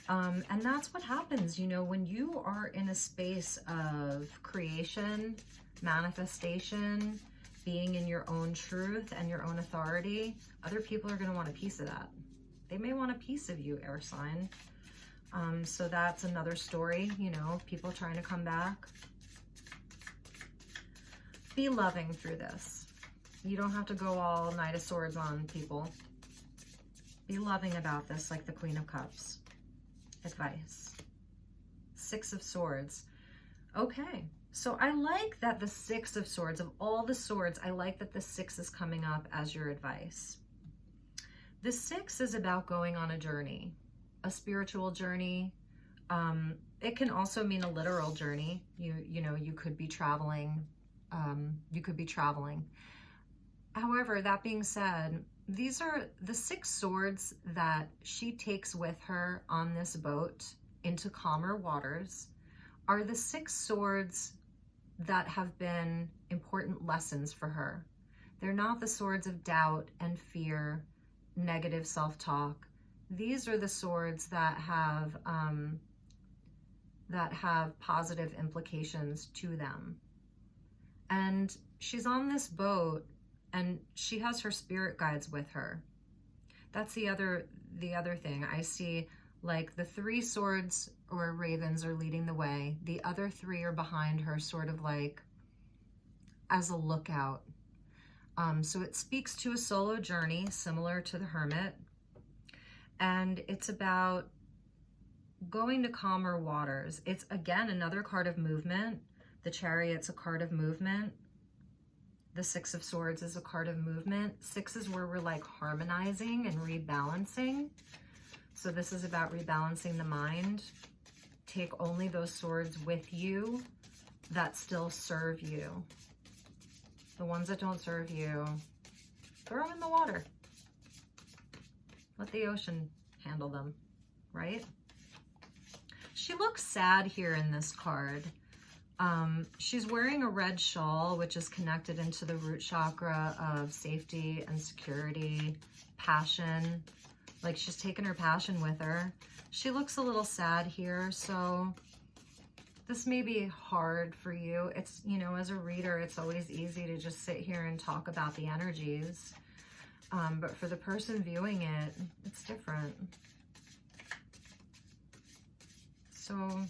And that's what happens, you know, when you are in a space of creation, manifestation, being in your own truth and your own authority, other people are going to want a piece of that. They may want a piece of you, air sign. So that's another story, you know, people trying to come back. Be loving through this. You don't have to go all Knight of Swords on people. Be loving about this, like the Queen of Cups. Advice. 6 of Swords. Okay, so I like that the 6 of Swords, of all the swords, I like that the 6 is coming up as your advice. The 6 is about going on a journey, a spiritual journey. It can also mean a literal journey. You know, you could be traveling. However, that being said, these are the 6 swords that she takes with her on this boat into calmer waters, are the 6 swords that have been important lessons for her. They're not the swords of doubt and fear, negative self-talk. These are the swords that have positive implications to them. And she's on this boat and she has her spirit guides with her. That's the other thing. I see, like, the 3 swords or ravens are leading the way. The other 3 are behind her, sort of like as a lookout. So it speaks to a solo journey similar to the Hermit. And it's about going to calmer waters. It's, again, another card of movement. The Chariot's a card of movement. The 6 of Swords is a card of movement. 6 is where we're like harmonizing and rebalancing. So this is about rebalancing the mind. Take only those swords with you that still serve you. The ones that don't serve you, throw them in the water. Let the ocean handle them, right? She looks sad here in this card. She's wearing a red shawl, which is connected into the root chakra of safety and security, passion. Like she's taken her passion with her. She looks a little sad here, so this may be hard for you. It's, you know, as a reader, it's always easy to just sit here and talk about the energies. But for the person viewing it, it's different. So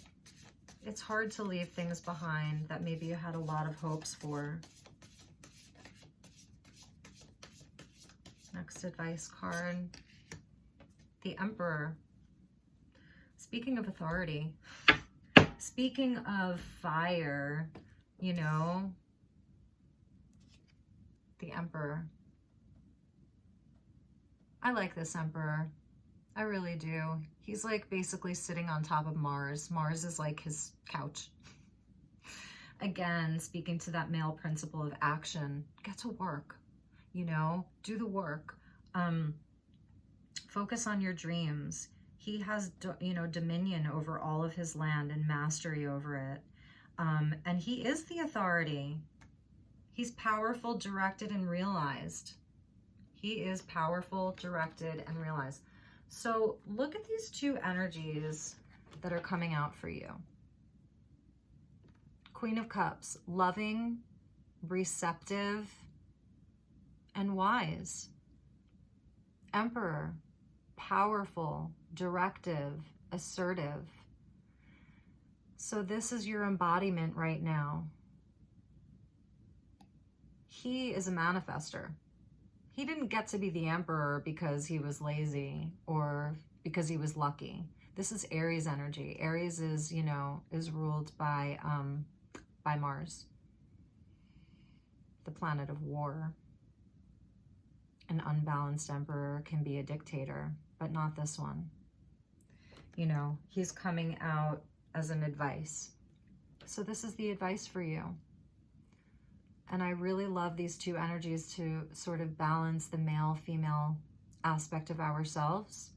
it's hard to leave things behind that maybe you had a lot of hopes for. Next advice card, the Emperor. Speaking of authority, speaking of fire, you know, the Emperor. I like this Emperor. I really do. He's like basically sitting on top of Mars. Mars is like his couch. Again, speaking to that male principle of action. Get to work, you know, do the work. Focus on your dreams. He has, you know, dominion over all of his land and mastery over it. And he is the authority. He's powerful, directed, and realized. He is powerful, directed, and realized. So look at these two energies that are coming out for you. Queen of Cups, loving, receptive, and wise. Emperor, powerful, directive, assertive. So this is your embodiment right now. He is a manifester. He didn't get to be the Emperor because he was lazy or because he was lucky. This is Aries energy. Aries is, you know, is ruled by Mars, the planet of war. An unbalanced Emperor can be a dictator, but not this one. You know, he's coming out as an advice. So this is the advice for you. And I really love these two energies to sort of balance the male-female aspect of ourselves.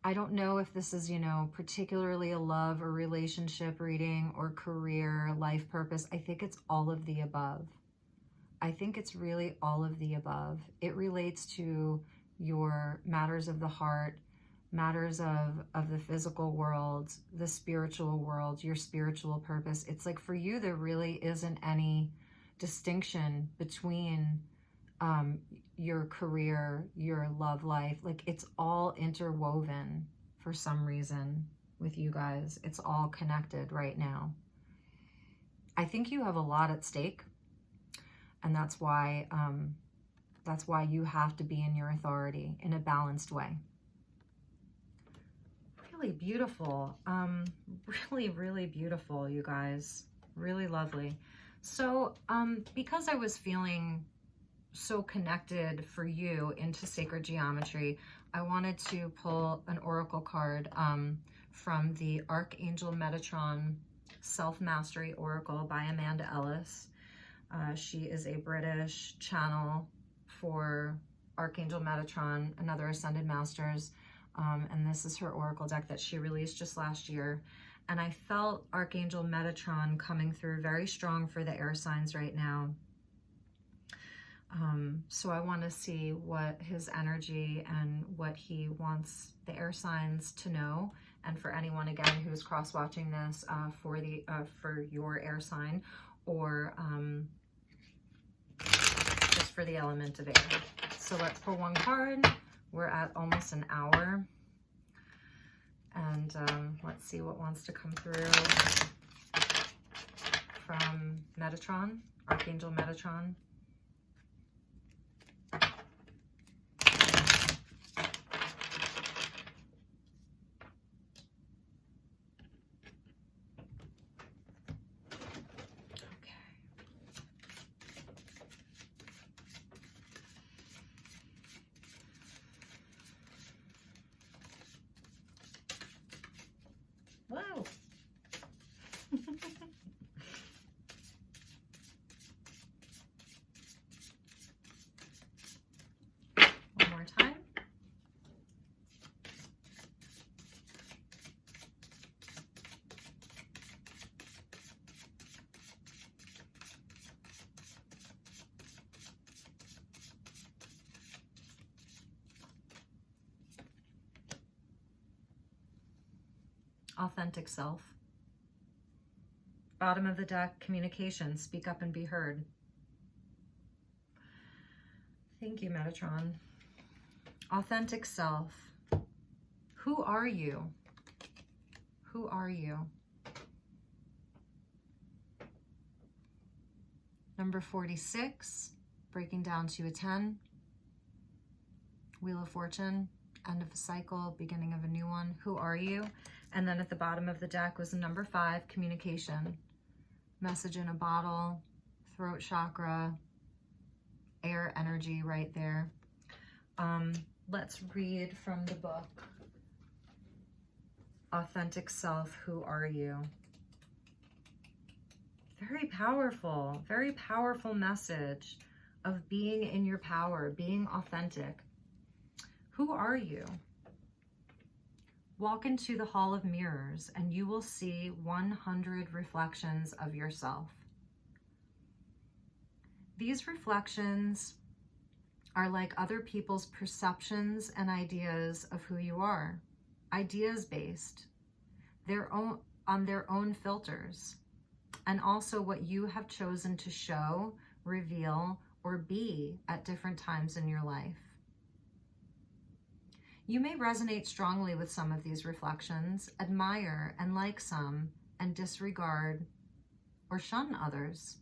I don't know if this is, you know, particularly a love or relationship reading or career, life purpose. I think it's all of the above. I think it's really all of the above. It relates to your matters of the heart, matters of the physical world, the spiritual world, your spiritual purpose. It's like for you, there really isn't any distinction between your career, your love life. Like it's all interwoven for some reason with you guys. It's all connected right now. I think you have a lot at stake, and that's why you have to be in your authority in a balanced way. Really beautiful. Really, really beautiful, you guys. Really lovely. So, because I was feeling so connected for you into sacred geometry, I wanted to pull an oracle card from the Archangel Metatron Self-Mastery Oracle by Amanda Ellis. She is a British channel for Archangel Metatron and other Ascended Masters. And this is her oracle deck that she released just last year. And I felt Archangel Metatron coming through very strong for the air signs right now. So I want to see what his energy and what he wants the air signs to know. And for anyone, again, who's cross-watching this for your air sign, or just for the element of air. So let's pull one card. We're at almost an hour. And let's see what wants to come through from Metatron, Archangel Metatron. Wow. Authentic self. Bottom of the deck, communication. Speak up and be heard. Thank you, Metatron. Authentic self. Who are you? Who are you? Number 46, breaking down to a 10. Wheel of Fortune, end of a cycle, beginning of a new one. Who are you? And then at the bottom of the deck was the number 5, communication. Message in a bottle, throat chakra, air energy right there. Let's read from the book. Authentic self, who are you? Very powerful message of being in your power, being authentic. Who are you? Walk into the Hall of Mirrors and you will see 100 reflections of yourself. These reflections are like other people's perceptions and ideas of who you are. Ideas based, on their own filters, and also what you have chosen to show, reveal, or be at different times in your life. You may resonate strongly with some of these reflections, admire and like some, and disregard or shun others.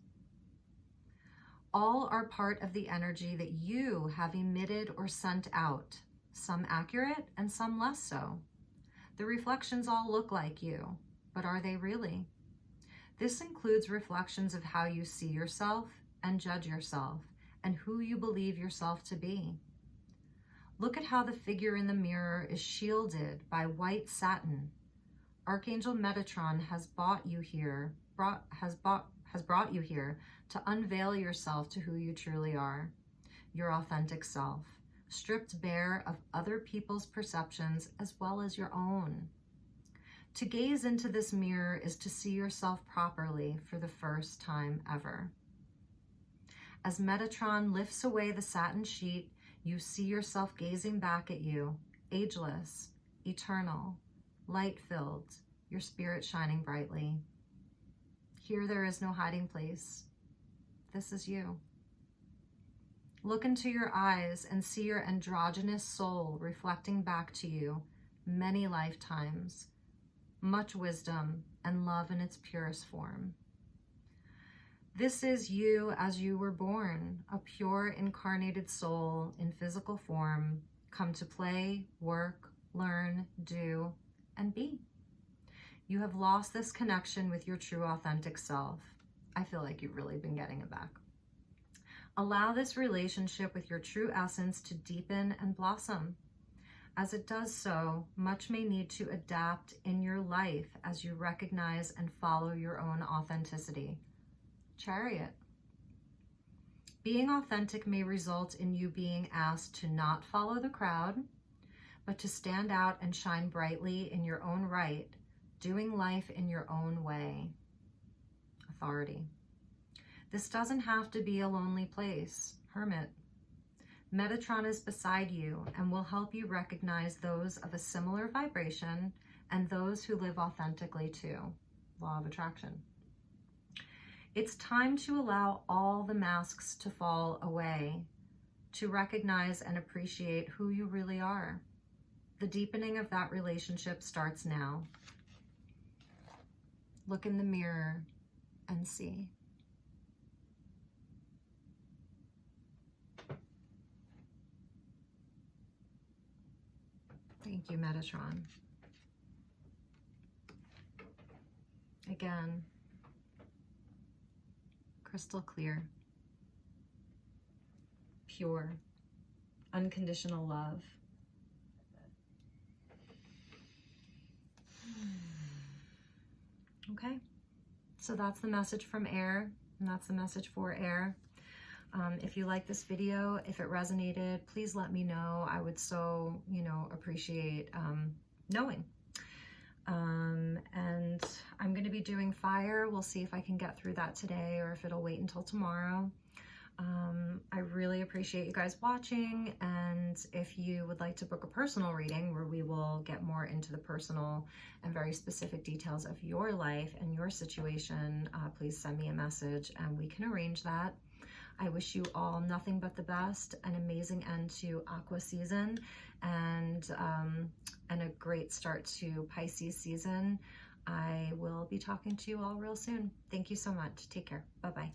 All are part of the energy that you have emitted or sent out, some accurate and some less so. The reflections all look like you, but are they really? This includes reflections of how you see yourself and judge yourself, and who you believe yourself to be. Look at how the figure in the mirror is shielded by white satin. Archangel Metatron has brought you here to unveil yourself to who you truly are, your authentic self, stripped bare of other people's perceptions as well as your own. To gaze into this mirror is to see yourself properly for the first time ever. As Metatron lifts away the satin sheet, you see yourself gazing back at you, ageless, eternal, light-filled, your spirit shining brightly. Here there is no hiding place. This is you. Look into your eyes and see your androgynous soul reflecting back to you many lifetimes, much wisdom and love in its purest form. This is you as you were born, a pure incarnated soul in physical form, come to play, work, learn, do, and be. You have lost this connection with your true authentic self. I feel like you've really been getting it back. Allow this relationship with your true essence to deepen and blossom. As it does so, much may need to adapt in your life as you recognize and follow your own authenticity. Chariot. Being authentic may result in you being asked to not follow the crowd, but to stand out and shine brightly in your own right, doing life in your own way. Authority. This doesn't have to be a lonely place. Hermit. Metatron is beside you and will help you recognize those of a similar vibration and those who live authentically too. Law of attraction. It's time to allow all the masks to fall away, to recognize and appreciate who you really are. The deepening of that relationship starts now. Look in the mirror and see. Thank you, Metatron. Again, crystal clear, pure, unconditional love. Okay, so that's the message from air, and that's the message for air. If you like this video, if it resonated, please let me know. I would so, appreciate knowing. And I'm going to be doing fire. We'll see if I can get through that today or if it'll wait until tomorrow. I really appreciate you guys watching, and if you would like to book a personal reading where we will get more into the personal and very specific details of your life and your situation, please send me a message and we can arrange that. I wish you all nothing but the best, an amazing end to Aqua season, and a great start to Pisces season. I will be talking to you all real soon. Thank you so much. Take care. Bye-bye.